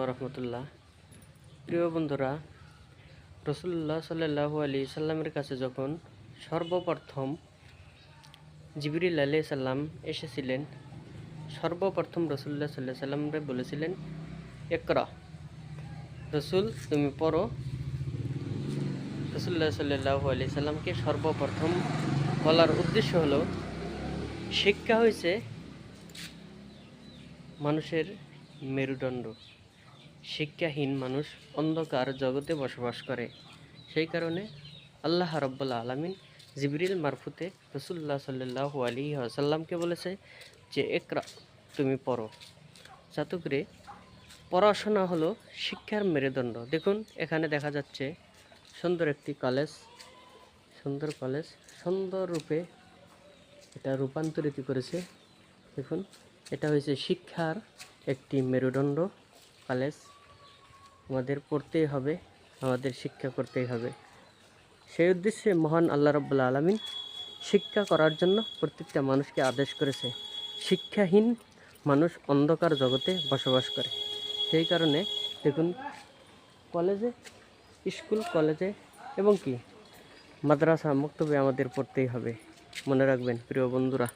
রহমতুল্লাহ। প্রিয় বন্ধুরা, রসুল্লাহ সাল্লাল্লাহু আলাইহি সাল্লামের কাছে যখন সর্বপ্রথম জিবরিল আলাইহিস সালাম এসেছিলেন, সর্বপ্রথম রসুল্লাহ সাল্লাল্লাহু আলাইহি সাল্লামকে বলেছিলেন, ইকরা, রসুল তুমি পড়ো। রসুল্লাহ সাল্লাল্লাহু আলাইহি সাল্লামকে সর্বপ্রথম বলার উদ্দেশ্য হলো, শিক্ষা হয়েছে মানুষের মেরুদণ্ড। শিক্ষাহীন মানুষ অন্ধকার জগতে বসবাস করে। সেই কারণে আল্লাহ রাব্বুল আলামিন জিবরিল মারফুতে রসুল্লাহ সাল্লাল্লাহু আলাইহি ওয়াসাল্লামকে বলেছে যে ইকরা, তুমি পড়ো। যাতে করে পড়াশোনা হলো শিক্ষার মেরুদণ্ড। দেখুন, এখানে দেখা যাচ্ছে সুন্দর একটি কলেজ, সুন্দর রূপে এটা রূপান্তরিত করেছে। দেখুন, এটা হয়েছে শিক্ষার একটি মেরুদণ্ড কলেজ। আমাদের পড়তেই হবে, আমাদের শিক্ষা করতেই হবে। সেই উদ্দেশ্যে মহান আল্লাহ রাব্বুল আলামিন শিক্ষা করার জন্য প্রত্যেকটা মানুষকে আদেশ করেছে। শিক্ষাহীন মানুষ অন্ধকার জগতে বসবাস করে। সেই কারণে দেখুন, কলেজে, স্কুল কলেজে এবং কি মাদ্রাসা মক্তবে আমাদের পড়তেই হবে। মনে রাখবেন প্রিয় বন্ধুরা।